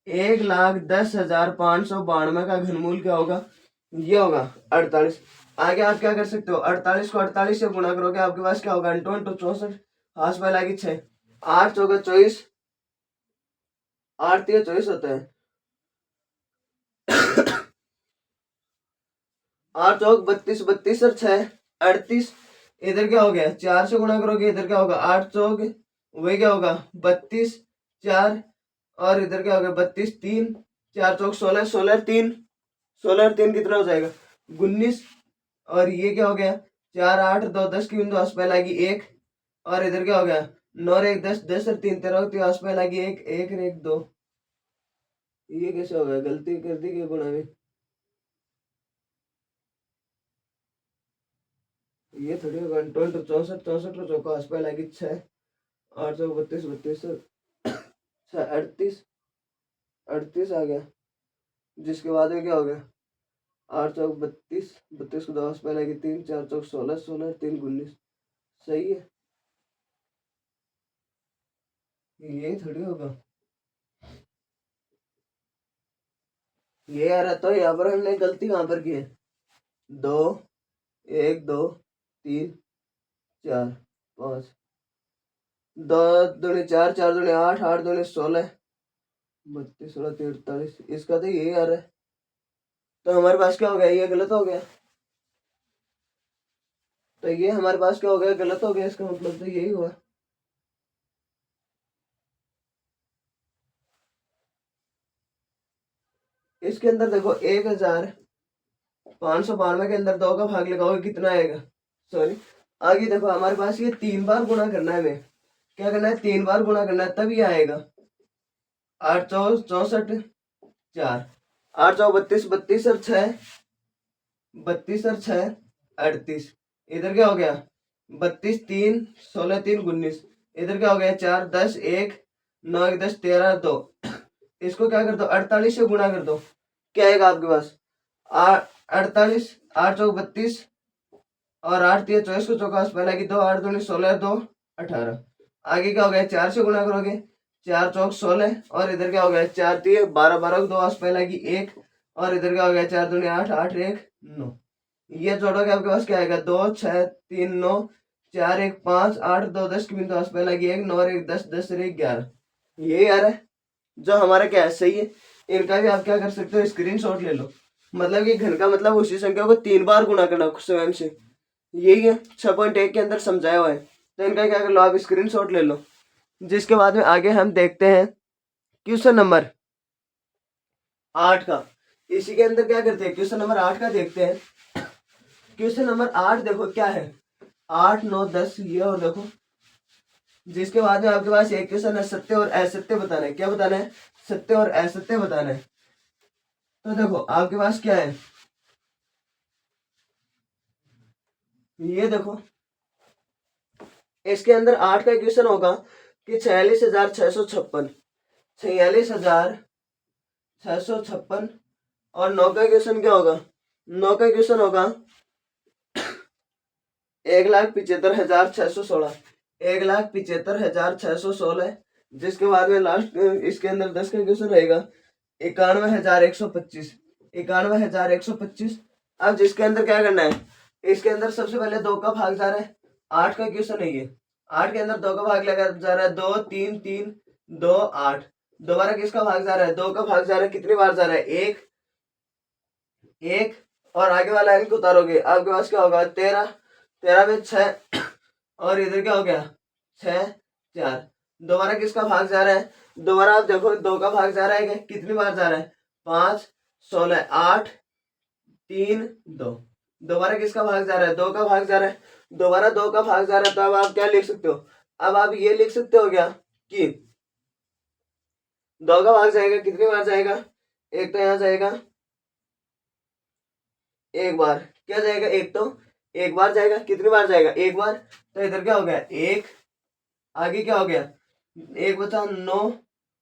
1,10,592 का घनमूल क्या होगा ये होगा 48। आगे आप क्या कर सकते हो 48 को 48 से गुणा करोगे आपके पास क्या होगा 64, हाथ में लागी 6, 8 चौका 24, 8 3 24 होता है 8 चौक 32, 32 और 6 38, इधर क्या हो गया 4 से गुणा करोगे इधर क्या होगा 8 चौक वही क्या होगा 32, 4, और इधर क्या होगा 32 3, 4 चौक 16, 16 3, 16 3 कितना हो जाएगा 19, और ये क्या हो गया 4 8 2 10 की बिंदु आस पे लगी 1, और इधर क्या हो गया 9 और 1 10, 10 और 3 13 की आस पे लगी 1, 1 और 1 2, ये कैसे हो गया गलती कर दी क्या गुणा में, ये थोड़ी होगा 64 64 चौका आस पे लगी 6, 8 चौक 32 32 38, 38 आ गया, जिसके बाद में क्या हो गया 8 चौक 32, 32 को 10 पे लगी 3, 4 चौक 16, 16 3 19, सही है, ये थोड़ी होगा ये आ रहा, तो यहाँ पर हमने गलती कहाँ पर की है 2 1 2 3 4 5, 2 दूनी 4, 4 दूनी 8, 8 दूनी 16, 32 16 43, इसका तो यही आ रहा है। तो हमारे पास क्या हो गया, ये गलत हो गया। तो ये हमारे पास क्या हो गया, गलत हो गया, इसका मतलब तो यही हुआ। इसके अंदर देखो 1592 के अंदर 2 का भाग लगाओगे कितना आएगा, सॉरी आगे देखो हमारे पास ये 3 बार गुणा करना है, हमें क्या करना है, 3 बार गुणा करना है, तब ये आएगा। 8 चौ 64 4, 8 चौ 32, 32 और 6 32 और 6 38, इधर क्या हो गया 32 3 16 3 19, इधर क्या हो गया 4 10 1 9 1 10 13 2, इसको क्या कर दो 48 से गुणा कर दो, क्या आएगा आपके पास 48, 8 चौक 32 और 8 3 24 को चौकास पहला की 2, 8 दूनी 16 2 18, आगे क्या हो गया 4 से गुणा करोगे 4 चौक 16 और इधर क्या हो गया 4 3 12 12 को 2 आस पहला की 1 और इधर क्या हो गया 4 दूनी 8 8 1 9, ये जोड़ोगे आपके पास क्या आएगा 2 6 3 9 4 1 5 8 2 10 की बिंदु आस पहला की 1 9 1 10 10 1 11, ये यार है जो हमारा क्या है सही है। इनका भी आप क्या कर सकते हो स्क्रीनशॉट ले लो, मतलब कि घन का मतलब उसी संख्या को 3 बार गुणा करना स्वयं से, यही है 6.1 के अंदर समझाया हुआ है। तो इनका क्या कर लो आप स्क्रीनशॉट ले लो, जिसके बाद में आगे हम देखते हैं क्वेश्चन नंबर 8 का। इसी के अंदर क्या करते हैं क्वेश्चन नंबर 8 का देखते हैं। क्वेश्चन नंबर 8 देखो क्या है 8 9 10 ये, और देखो जिसके बाद में आपके पास एक क्वेश्चन है सत्य और असत्य बताना है, क्या बताना है सत्य और असत्य बताना है। तो देखो आपके पास क्या है, ये देखो इसके अंदर 8 का क्वेश्चन होगा कि 46,656, 46,656 और 9 का क्वेश्चन क्या होगा, 9 का क्वेश्चन होगा 1,75,616, 1,75,616, जिसके बाद में लास्ट इसके अंदर 10 का क्वेश्चन रहेगा 91,125, 91,125। अब जिसके अंदर क्या करना है, इसके अंदर सबसे पहले 2 का भाग जा रहा है, 8 का क्वेश्चन है ये, 8 के अंदर 2 का भाग लगा जा रहा है 2 3 3 2 8, दोबारा किसका भाग जा रहा है 2 का भाग जा रहा है, कितनी बार जा रहा है 1 1, और आगे वाला इनको उतारोगे आपके पास क्या होगा 13, 13 में 6 और इधर क्या हो गया 6 4, दोबारा किसका भाग जा रहा है, दोबारा आप देखो 2 का भाग जा रहा है, कितनी बार जा रहा है 5 16 8 3 2, दोबारा किसका भाग जा रहा है 2 का भाग जा रहा है, दोबारा 2 का भाग जा रहा है। तो अब आप क्या लिख सकते हो, अब आप ये लिख सकते हो क्या कि 2 का भाग जाएगा कितनी बार जाएगा, एक तो यहाँ जाएगा एक बार, क्या जाएगा एक तो एक बार जाएगा, कितनी बार जाएगा एक बार, तो इधर क्या हो गया एक, आगे क्या हो गया एक बचा 9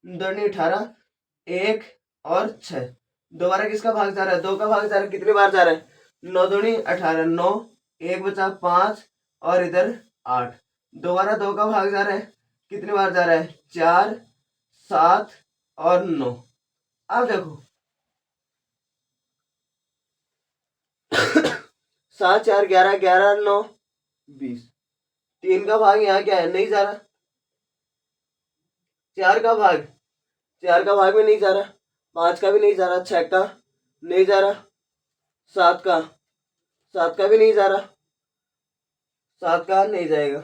2 18 1 और 6, दोबारा किसका भाग जा रहा है 2 का भाग जा रहा है, कितनी बार जा रहा है 9 2 18 9, एक बचा 5 और इधर 8, दोबारा 2 का भाग जा रहा है, कितनी बार जा रहा है 4 7 और 9। अब देखो 7 4 11 11 9 20, 3 का भाग यहाँ क्या है नहीं जा रहा, 4 का भाग 4 का भाग में नहीं जा रहा, 5 का भी नहीं जा रहा, 6 का नहीं जा रहा, 7 का 7 का भी नहीं जा रहा, 7 का नहीं जाएगा,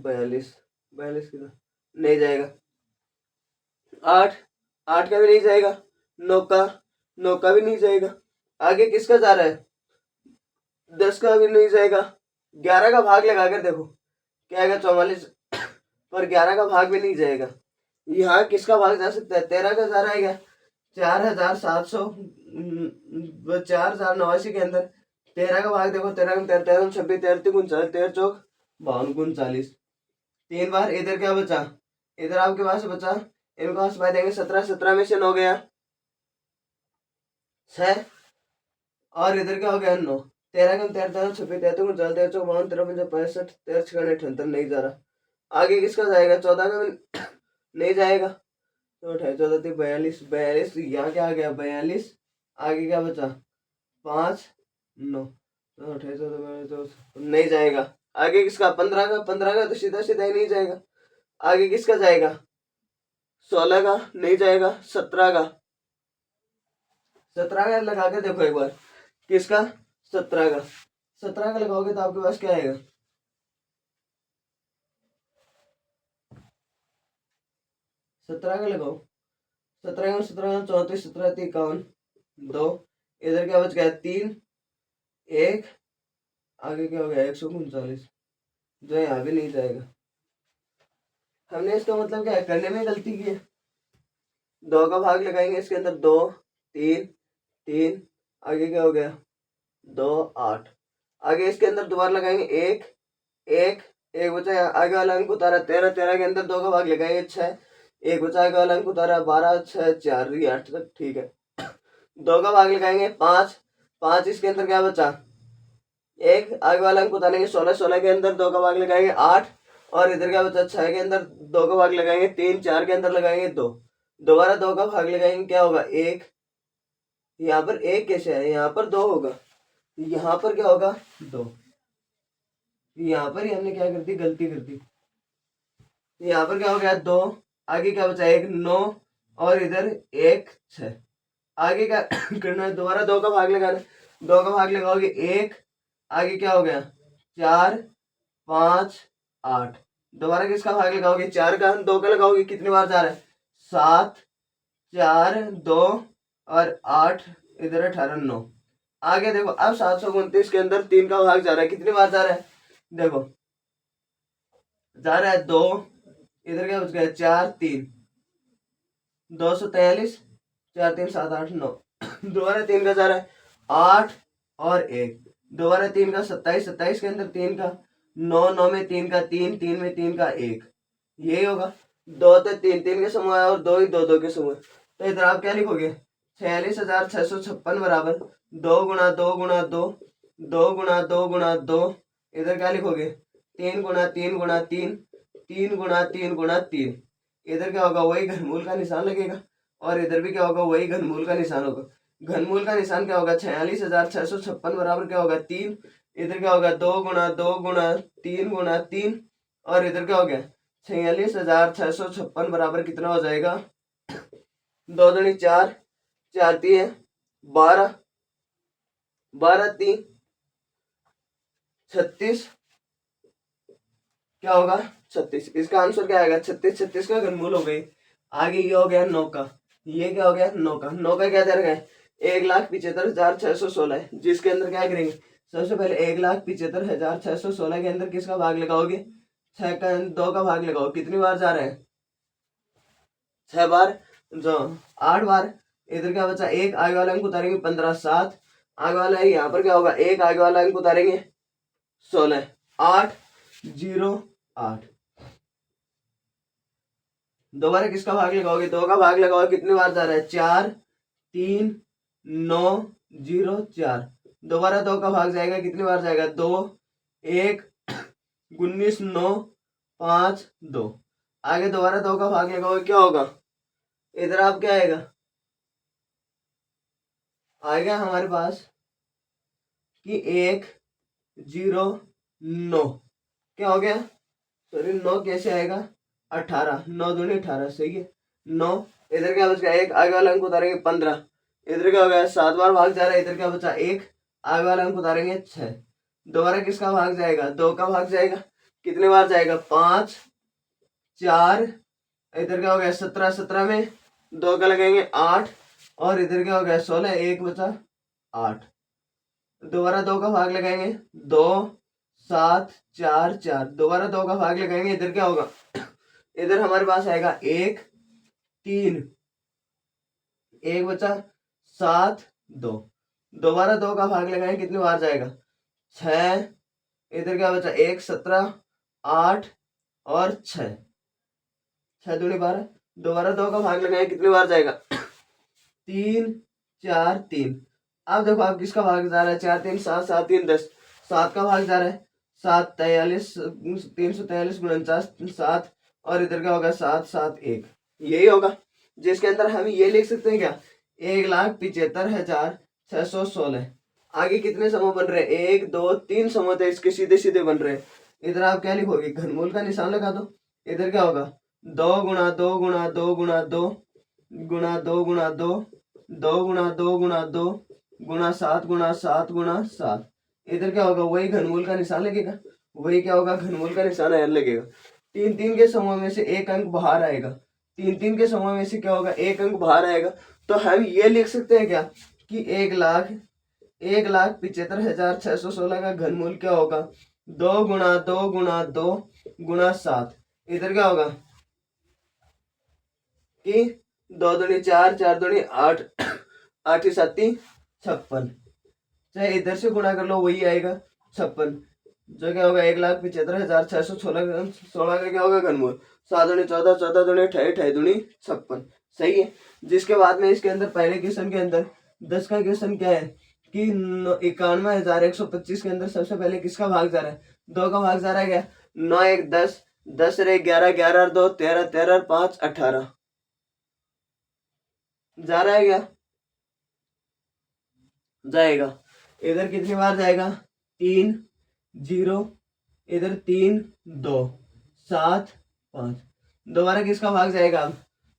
42 42 कितना नहीं जाएगा, 8 8 का भी नहीं जाएगा, 9 का 9 का भी नहीं जाएगा, आगे किसका जा रहा है 10 का भी नहीं जाएगा, 11 का भाग लगा कर देखो क्या आएगा 44, पर 11 का भाग भी नहीं जाएगा। यहाँ किसका भाग जा सकता है 13 का जा रहा है क्या 4,700 4,089 के अंदर 13 का भाग देखो 13 13 13 26 13 39 13 चौक 52 39, 3 बार, इधर क्या बचा इधर आपके पास बचा, इनको आस पास देंगे 17 17 में से 9 गया 6 और इधर क्या हो गया 9, 13 कम 13 13 26 33 39 13 चौक 52 53 65 13 6 78 नहीं जा रहा, आगे किसका जाएगा 14 का नहीं जाएगा, तो 14 42 42, यहाँ क्या आ गया 42, आगे क्या बचा 5 9, तो 14 नहीं जाएगा, आगे किसका 15 का तो सीधा सीधा ही नहीं जाएगा। आगे किसका जाएगा? 16 का नहीं जाएगा, 17 का। 17 का लगा के देखो एक बार, किसका? 17 का। 17 का लगाओगे तो आपके पास क्या आएगा? 17 का लगाओ। 17 17 34, 17 51, 2, इधर क्या बच गया? 3, 1, आगे क्या हो गया? 139, जो यहाँ भी नहीं जाएगा। हमने इसका मतलब क्या है, करने में गलती की है। 2 का भाग लगाएंगे इसके अंदर, 2, 3, 3, आगे क्या हो गया? 2, 8, आगे इसके अंदर दोबारा लगाएंगे 1, 1, 1 बचा, आगे वाला अंक उतारा 13, 13 के अंदर 2 का भाग लगाएंगे 6, 1 बचा, आगे वाला अंक उतारा 12, 6, 4, 8 तक, ठीक है। 2 का भाग लगाएंगे 5, 5 इसके अंदर क्या बचा? 1, आगे वाला अंक उतारेंगे 16, 16 के अंदर 2 का भाग लगाएंगे 8, और इधर क्या बचा? 6 के अंदर 2 का भाग लगाएंगे 3, 4 के अंदर लगाएंगे 2, दोबारा 2 का भाग लगाएंगे, क्या होगा? 1, यहाँ पर 1 कैसे है? यहाँ पर 2 होगा, यहाँ पर क्या होगा? 2। यहाँ पर ही हमने क्या कर दी? गलती कर दी। यहाँ पर क्या हो गया? 2, आगे क्या बचा? 1, 9, और इधर 1, 6, आगे क्या करना है? दोबारा 2 का भाग लगाना है। 2 का भाग लगाओगे 1, आगे क्या हो गया? 4, 5, 8, दोबारा किसका भाग लगाओगे? 4 का। 2 का लगाओगे, कितनी बार जा रहा है? 7, 4, 2, और 8, इधर 18, 9, आगे देखो। अब 729 के अंदर 3 का भाग जा रहा है, कितनी बार जा रहा है? देखो, जा रहा है 2, इधर क्या बच गया? 4, 3, 243, 4, 3, 7, 8, 9, दोबारा 3 का जा रहा है 8, और 1, दोबारा 3 का 27, 27 के अंदर 3 का 9, 9 में 3 का 3, 3 में 3 का 1, यही होगा। 2 तो 3, 3 के समूह है, और 2 ही 2, 2 के समूह। तो इधर आप क्या लिखोगे? 46,656 बराबर 2 गुणा 2 गुणा 2, 2 गुणा 2 गुणा 2, इधर क्या लिखोगे? 3 गुणा 3 गुणा 3, 3 गुणा 3 गुणा 3, इधर क्या होगा? वही घनमूल का निशान लगेगा, और इधर भी क्या होगा? वही घनमूल का निशान होगा। घनमूल का निशान क्या होगा? 46,656 बराबर क्या होगा? 3, इधर क्या होगा? 2 गुणा 2 गुणा 3 गुणा 3, और इधर क्या हो गया? 46,656 बराबर कितना हो जाएगा? 2 दूनी 4, 4 3 12, 12 3 36, क्या होगा? 36। इसका आंसर क्या आएगा? 36। 36 का घनमूल हो गई। आगे ये हो गया 9 का, ये क्या हो गया? 9 का। 9 का क्या दे रखा है? 1,75,616 है, जिसके अंदर क्या करेंगे? सबसे पहले 1,75,616 के अंदर किसका भाग लगाओगे? 6 का, 2 का भाग लगाओ, कितनी बार जा रहा है? 6 बार, जो 8 बार। इधर क्या बचा? 1, आगे वाला अंक उतारेंगे 15, 7, आगे वाला है, यहाँ पर क्या होगा? 1, आगे वाला अंक उतारेंगे 16, 8, 0, 8, दोबारा किसका भाग लगाओगे? 2 का भाग लगाओगे, कितनी बार जा रहा है? 4, 3, 9, 0, 4, दोबारा 2 का भाग जाएगा, कितनी बार जाएगा? 2, 1, 19, 9, 5, 2, आगे दोबारा 2 का भाग लगाओगे, क्या होगा? इधर आप क्या आएगा? आएगा हमारे पास कि 1, 0, 9, क्या हो गया? सॉरी, 9 कैसे आएगा? 18, 9 दूनी 18, सही है। 9, इधर क्या बच गया? 1, आगे वाला अंक उतारेंगे 15, इधर क्या हो गया? 7 बार भाग जा रहा है, इधर क्या बचा? 1, आगे वाला अंक उतारेंगे 6, दोबारा किसका भाग जाएगा? 2 का भाग जाएगा, कितने बार जाएगा? 5, 4, इधर क्या हो गया? 17, 17 में 2 का लगाएंगे 8, और इधर क्या हो गया? 16, 1 बचा 8, दोबारा 2 का भाग लगाएंगे 2, 7, 4, 4, दोबारा 2 का भाग लगाएंगे, इधर क्या होगा? इधर हमारे पास आएगा 1, 3, 1 बचा 7, 2, दोबारा 2 का भाग लगाएंगे, कितनी बार जाएगा? 6, इधर क्या बचा? 1, 17, 8, और 6, 6 दूनी 12, दोबारा 2 का भाग लगाएंगे, कितनी बार जाएगा? 3, 4, 3, अब देखो आप किसका भाग जा रहा है? 4, 3, 7, 7, 3, 10, 7 का भाग जा रहा है। 7, 43, 343 49, 7, और इधर क्या होगा? 7, 7, 1, यही होगा, जिसके अंदर हम ये लिख सकते हैं क्या? 1,75,616। आगे कितने समूह बन रहे हैं? 1, 2, 3 समूह थे, इसके सीधे सीधे बन रहे हैं। इधर आप क्या लिखोगे? घनमूल का निशान लगा दो, इधर क्या होगा? दो गुणा दो गुणा दो गुणा दो गुणा दो गुणा दो दो गुणा दो गुणा दो गुणा सात गुणा सात। इधर क्या होगा, वही घनमूल का निशान लगेगा, वही क्या होगा, घनमूल का निशान यहाँ लगेगा। तीन तीन के समूह में से एक अंक बाहर आएगा, तीन तीन के समूह में से क्या होगा, एक अंक बाहर आएगा। तो हम ये लिख सकते हैं क्या कि 1,75,616 का घनमूल क्या होगा, दो गुणा दो गुणा सात। इधर क्या होगा कि दो दूनी चार, चार दूनी आठ, आठ साती 56, चाहे इधर से गुणा कर लो वही आएगा 56, जो क्या होगा 1,75,616 का क्या होगा घनमूल। सात दूनी 14, 14 दूनी 28, 28 दूनी 56, सही है। जिसके बाद में इसके अंदर पहले क्वेश्चन के अंदर 10 का क्वेश्चन क्या है कि 91,125 के अंदर सबसे पहले किसका भाग जा रहा है, दो का भाग जा रहा है क्या, 9 1 10, 10 रे 11, 11 2 13, 13 5 18 जा रहा है क्या, जाएगा। इधर कितनी बार जाएगा, 3 0, इधर 3 2 7 5, दोबारा किसका भाग जाएगा। अब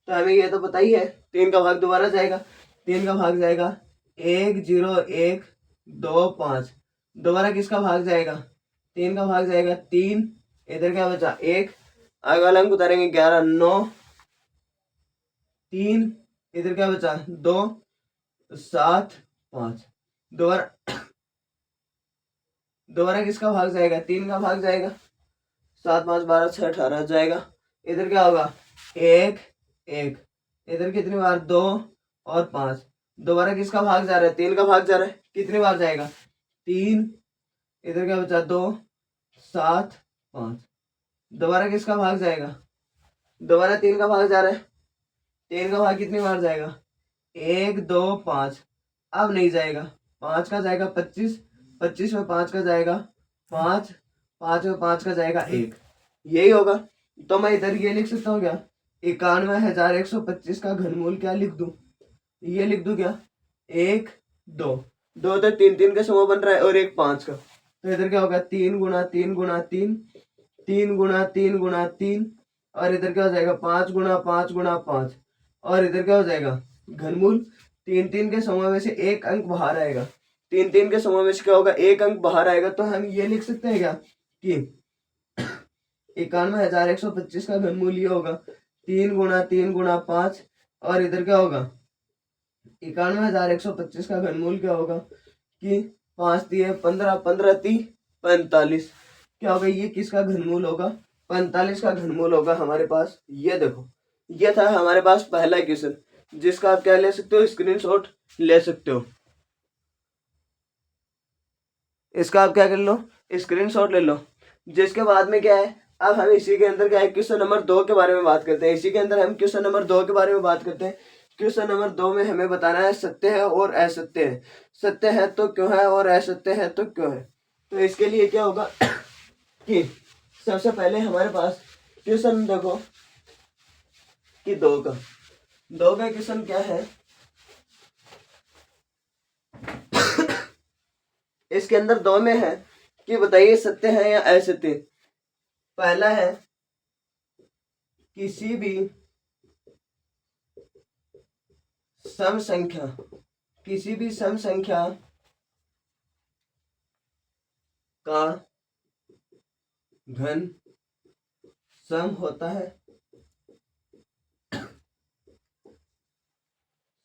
तो हमें ये तो पता ही है, 3 का भाग दोबारा जाएगा, 3 का भाग जाएगा 1 0 1 2 5, दोबारा किसका भाग जाएगा, 3 का भाग जाएगा 3, इधर क्या बचा 1, आगे वाला अंक उतारेंगे 11 9 3, इधर क्या बचा 2 7 5, दोबारा दोबारा किसका भाग जाएगा, 3 का भाग जाएगा, 7 5 12 6 18 जाएगा। इधर क्या होगा 1 1, इधर कितनी बार 2 और 5, दोबारा किसका भाग जा रहा है, 3 का भाग जा रहा है, कितनी बार जाएगा 3, इधर क्या बचा 2 7 5, दोबारा किसका भाग जाएगा, दोबारा 3 का भाग जा रहा है, 3 का भाग कितनी बार जाएगा 1 2 5, अब नहीं जाएगा, 5 का जाएगा 25, 25 में 5 का जाएगा 5, 5 में 5 का जाएगा 1, यही होगा। तो मैं इधर ये लिख सकता हूँ क्या, 91,125 का घनमूल क्या लिख दूं, ये लिख दूं क्या 1 2, 2 तो 3 3 का समूह बन रहा है और एक 5 का, तो इधर क्या होगा 3 गुणा 3 गुणा 3, 3 गुणा 3 गुणा 3, और इधर क्या हो जाएगा 5 गुणा 5 गुणा 5, और इधर क्या हो जाएगा घनमूल। तीन तीन के समूह में से एक अंक बाहर आएगा, तीन तीन के समूह में से क्या होगा, एक अंक बाहर आएगा। तो हम ये लिख सकते हैं क्या कि 91,125 का घनमूल ये होगा 3 गुणा 5, और इधर क्या होगा 91,125 का घनमूल क्या होगा कि 5 दिए 15, 15 ती 45, क्या होगा ये किसका घनमूल होगा, 45 का घनमूल होगा हमारे पास। ये देखो, ये था हमारे पास पहला क्वेश्चन, जिसका आप क्या ले सकते हो, स्क्रीनशॉट ले सकते हो। इसका आप क्या कर लो, स्क्रीनशॉट ले लो। जिसके बाद में क्या है, अब हम इसी के अंदर क्या है, क्वेश्चन नंबर 2 के बारे में बात करते हैं। इसी के अंदर हम क्वेश्चन नंबर 2 के बारे में बात करते हैं। क्वेश्चन नंबर 2 में हमें बताना है सत्य है और असत्य है, सत्य है तो क्यों है और असत्य है तो क्यों है। तो इसके लिए क्या होगा कि सबसे पहले हमारे पास क्वेश्चन देखो कि 2 का क्वेश्चन क्या है, इसके अंदर 2 में है कि बताइए सत्य है या असत्य। पहला है किसी भी सम संख्या, किसी भी सम संख्या का घन सम होता है,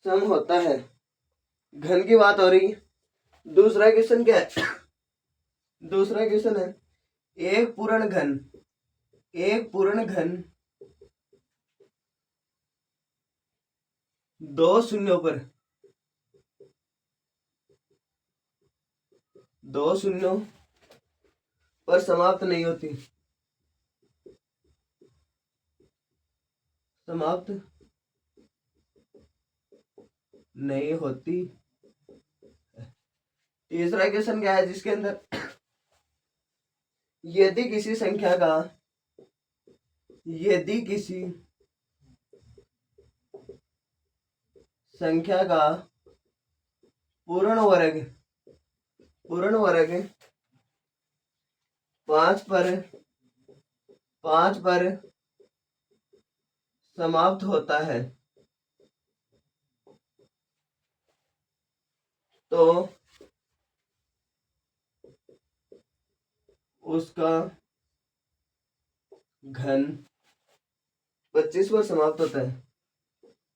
सम होता है, घन की बात हो रही। दूसरा क्वेश्चन क्या है, दूसरा क्वेश्चन है एक पूर्ण घन, एक पूर्ण घन दो शून्यों पर, दो शून्यों पर समाप्त नहीं होती, समाप्त नहीं होती। तीसरा क्वेश्चन क्या है, जिसके अंदर यदि किसी संख्या का, यदि किसी संख्या का पूर्ण वर्ग, पूर्ण वर्ग 5 पर समाप्त होता है तो उसका घन 25 पर समाप्त होता है,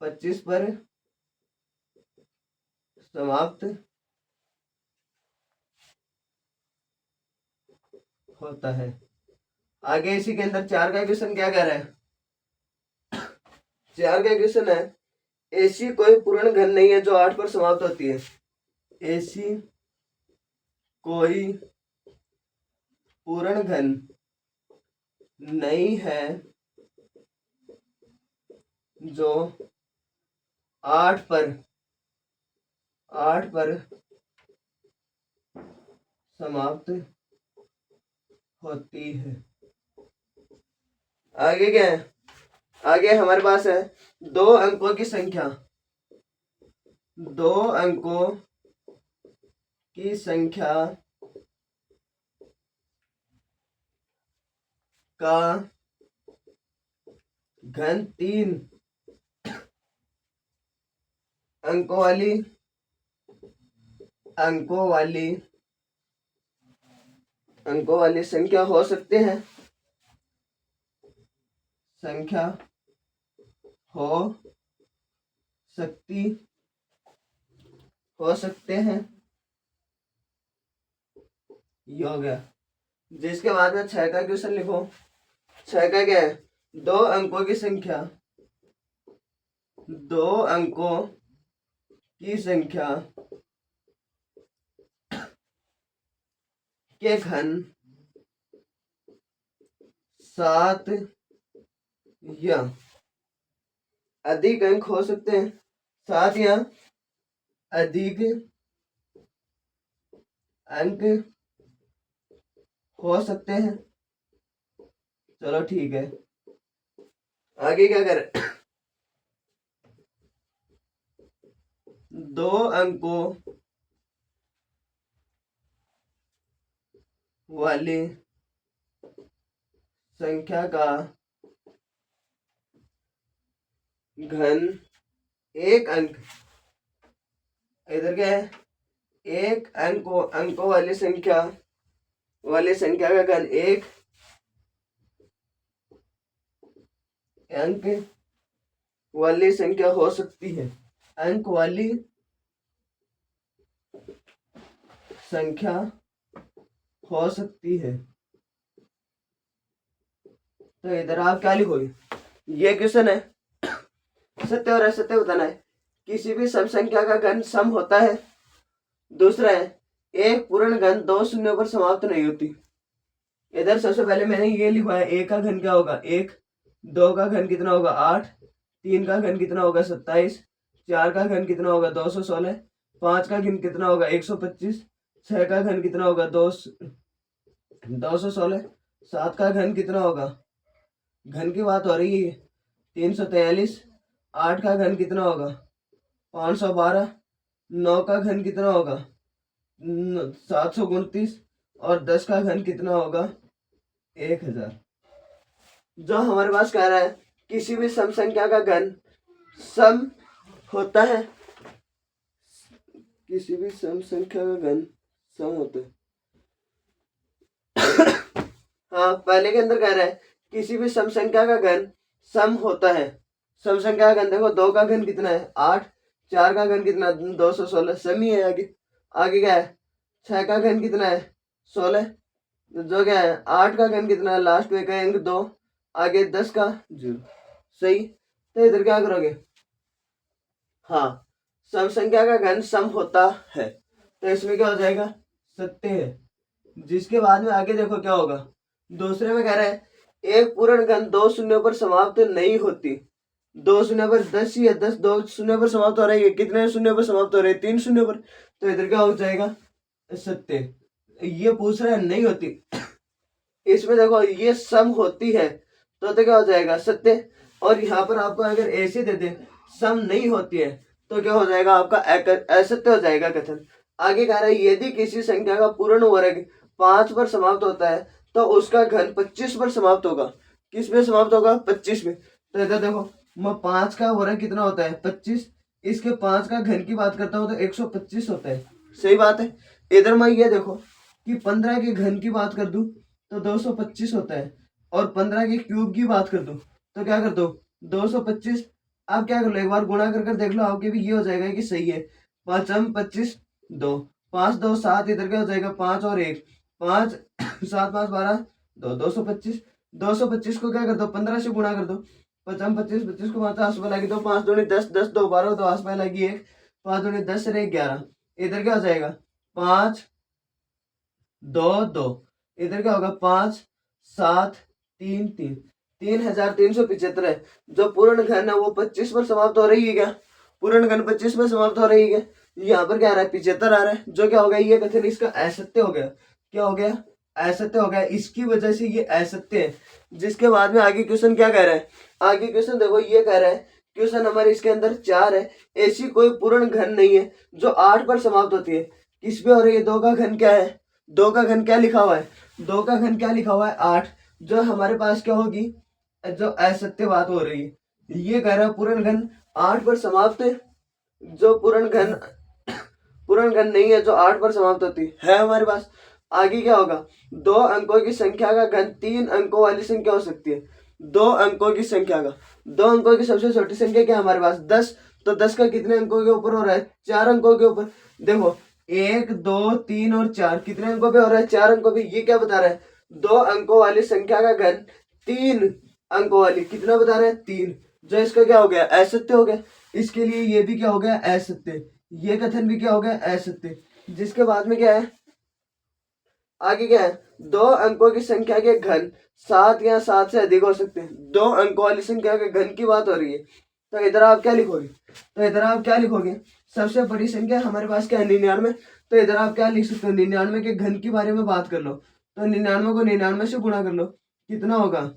25 पर समाप्त होता है। आगे इसी के अंदर 4 का क्वेश्चन क्या कह रहा है? 4 का क्वेश्चन है, ऐसी कोई पूर्ण घन नहीं है जो 8 पर समाप्त होती है। ऐसी कोई पूर्ण घन नहीं है जो 8 पर समाप्त होती है। आगे क्या है? आगे हमारे पास है 2 अंकों की संख्या। 2 अंकों की संख्या का घन 3 अंकों वाली संख्या हो सकते हैं। संख्या हो सकते हैं। ये हो गया। जिसके बाद में 6 का क्वेश्चन लिखो। 6 का क्या है? 2 अंकों की संख्या। 2 अंकों की संख्या के घन 7 या अधिक अंक हो सकते हैं। 7 या अधिक अंक हो सकते हैं। चलो ठीक है। आगे क्या करें? 2 अंकों वाली संख्या का घन 1 अंक। इधर क्या है? 1 अंकों वाली संख्या का घन 1 अंक वाली संख्या हो सकती है। अंक वाली संख्या हो सकती है। तो इधर आप क्या लिखोगे? ये क्वेश्चन है, सत्य और असत्य बताना है। किसी भी सम संख्या का घन सम होता है। दूसरा है, एक पूर्ण घन 2 शून्यों पर समाप्त नहीं होती। इधर सबसे पहले मैंने ये लिखा है, 1 का घन क्या होगा? 1। 2 का घन कितना होगा? 8। 3 का घन कितना होगा? 27। 4 का घन कितना होगा? 216। 5 का घन कितना होगा? 125। 6 का घन कितना होगा? 216। 7 का घन कितना होगा? घन की बात हो रही है, 343। 8 का घन कितना होगा? 512। 9 का घन कितना होगा? 729। और 10 का घन कितना होगा? 1000। जो हमारे पास कह रहा है, किसी भी सम संख्या का घन सम होता है। किसी भी सम संख्या का घन सम होता है। हाँ, पहले के अंदर कह रहा है, किसी भी सम संख्या का घन सम होता है। सम संख्या का घन देखो, 2 का घन कितना है? 8। 4 का घन कितना? 216। समी है। आगे क्या है? 6 का घन कितना है? 16। जो क्या है? 8 का घन कितना है? लास्ट में का अंक 2। आगे 10 का 0। सही। तो इधर क्या करोगे? हाँ, सम संख्या का घन सम होता है, तो इसमें क्या हो जाएगा? सत्य है। जिसके बाद में आगे देखो क्या होगा। दूसरे में कह रहा है, एक पूर्ण घन 2 शून्यों पर समाप्त नहीं होती। 2 शून्य पर 10 ही है। 10 2 शून्य पर समाप्त हो रही है। कितने शून्य पर समाप्त हो रहे हैं? 3 शून्य पर। तो इधर क्या हो जाएगा? सत्य। ये पूछ रहा है नहीं होती। इसमें देखो, ये सम होती है, तो क्या हो जाएगा? सत्य। और यहाँ पर आपको अगर ऐसे दे दे, सम नहीं होती है, तो क्या हो जाएगा? आपका असत्य हो जाएगा कथन। आगे कह रहा है, यदि किसी संख्या का पूर्ण वर्ग 5 पर समाप्त होता है, तो उसका घन 25 पर समाप्त होगा। किस में समाप्त होगा? 25 में। तो इधर देखो, मैं 5 का हो रहा है कितना होता है 25, इसके 5 का घन की बात करता हूँ तो 125 होता है। सही बात है। इधर मैं ये देखो कि 15 के घन की बात कर दूं तो 225 होता है, और 15 के क्यूब की बात कर दूं तो क्या कर दो 225। आप क्या कर लो, एक बार गुणा कर कर देख लो, आपके भी ये हो जाएगा कि सही है। 5×25 2, 5×2 7, इधर क्या हो जाएगा 5 और 1, 5 7×5 12, 225। 225 को क्या कर दो 15 से गुणा कर दो। 5×25, 25 को 5 आस पास लगी दो, 5×2 = 10, 10×2 = 12, तो आस पास लगी 1, 5×2 = 10 = 11। इधर क्या हो जाएगा 5×2 = 2, इधर क्या होगा 5×7 = 3 3375 है। जो पूर्ण घन है वो 25 पर समाप्त हो रही है क्या, पूर्ण घन 25 पर समाप्त हो रही है। यहाँ पर क्या आ रहा है 75 आ रहा है, जो क्या हो गया ये कथन इसका असत्य हो गया। क्या हो गया, असत्य हो गया। इसकी वजह से ये असत्य है। जिसके बाद में आगे क्वेश्चन क्या कह रहा है, आगे क्वेश्चन देखो ये कह रहा है, क्वेश्चन हमारे इसके अंदर 4 है, ऐसी कोई पूर्ण घन नहीं है जो 8 पर समाप्त होती है। किस पे हो रही है, 2 का घन क्या है, 2 का घन क्या लिखा हुआ है, 2 का घन क्या लिखा हुआ है 8। जो हमारे पास क्या होगी, जो असत्य बात हो रही है। ये कह रहा है पूर्ण घन 8 पर समाप्त है, जो पूर्ण घन नहीं है जो 8 पर समाप्त होती है हमारे पास। आगे क्या होगा, 2 अंकों की संख्या का घन 3 अंकों वाली संख्या हो सकती है। 2 अंकों की संख्या का, 2 अंकों की सबसे छोटी संख्या क्या है हमारे पास 10, तो 10 का कितने अंकों के ऊपर हो रहा है 4 अंकों के ऊपर। देखो 1 2 3 और 4 कितने अंकों पे हो रहा है 4 अंकों पे। ये क्या बता रहा है, 2 अंकों वाली संख्या का घन 3 अंकों वाली कितना बता रहा है 3, जो इसका क्या हो गया असत्य हो गया। इसके लिए ये भी क्या हो गया असत्य, ये कथन भी क्या हो गया असत्य। जिसके बाद में क्या है, आगे क्या है, 2 अंकों की संख्या के घन 7 या 7 से अधिक हो सकते हैं। 2 अंकों वाली संख्या के घन की बात हो रही है, तो इधर आप क्या लिखोगे, तो इधर आप क्या लिखोगे, सबसे बड़ी संख्या हमारे पास क्या है 99, तो इधर आप क्या लिख सकते हो 99 के घन के बारे में बात कर लो। तो 99 को 99 से गुणा कर लो, कितना होगा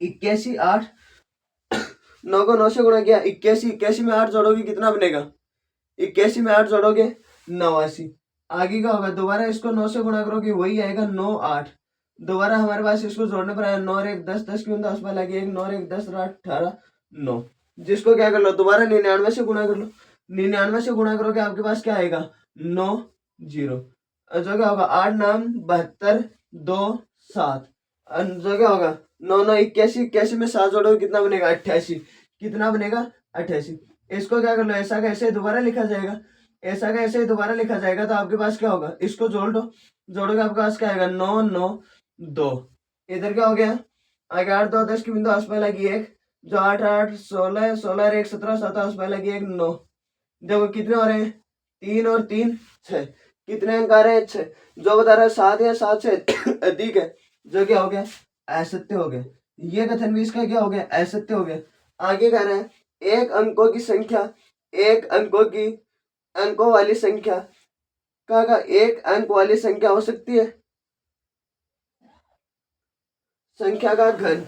81, 8, 9 को 9 से गुणा किया 81, 81 में 8 जोड़ोगे कितना बनेगा, 81 में 8 जोड़ोगे 89। आगे का होगा दोबारा इसको 9 से गुणा करोगे वही आएगा 9 8। दोबारा हमारे पास इसको जोड़ने पर आया 9 और 1 10, 10 की 10 लगी 1, 9 और 1 10 और 8 18 9। जिसको क्या कर लो दोबारा 99 से गुणा कर लो, 99 से गुणा करोगे आपके पास क्या आएगा 9 0। जो क्या होगा 8 9 72 2 7, जो क्या होगा 9 9 81, 81 में 7 जोड़ोगे कितना बनेगा 88, कितना बनेगा 88। इसको क्या कर लो ऐसा का ऐसे दोबारा लिखा जाएगा, ऐसा का ऐसे दोबारा लिखा जाएगा, तो आपके पास क्या होगा इसको जोड़ दो, जोड़ोगे आपके पास क्या आएगा 9 9 2। इधर क्या हो गया आगे 8 2 10 की बिंदु आस पास लगी 1, जो 8 8 16 16 और 1 17 7 आस पास लगी 1 9। देखो कितने हो रहे हैं 3 और 3 6, कितने अंक आ रहे हैं 6, जो बता रहा है 7 या 7 से अधिक है, जो क्या हो गया असत्य हो गया। ये कथन भी इसका क्या हो गया असत्य हो गया। आगे कह रहे हैं एक अंकों की संख्या, एक अंकों वाली संख्या का एक अंक वाली संख्या हो सकती है, संख्या का घन,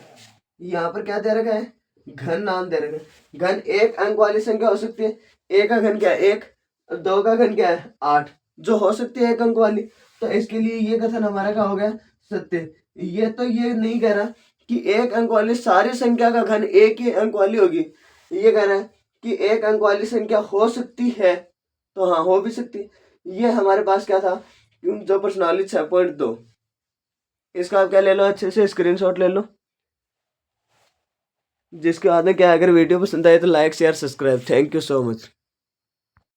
यहाँ पर क्या दे रखा है घन नाम दे रखा है। घन एक अंक वाली संख्या हो सकती है, एक का घन क्या है 1, 2 का घन क्या है 8, जो हो सकती है एक अंक वाली। तो इसके लिए ये कथन हमारा क्या हो गया सत्य। ये तो ये नहीं कह रहा कि एक अंक वाली सारी संख्या का घन एक ही अंक वाली होगी, ये कह रहा है कि एक अंक वाली संख्या हो सकती है, तो हाँ हो भी सकती है। ये हमारे पास क्या था जो प्रश्नावली 6.2, इसका आप क्या ले लो अच्छे से स्क्रीनशॉट ले लो। जिसके बाद में क्या अगर वीडियो पसंद आए तो like share subscribe. Thank you so much.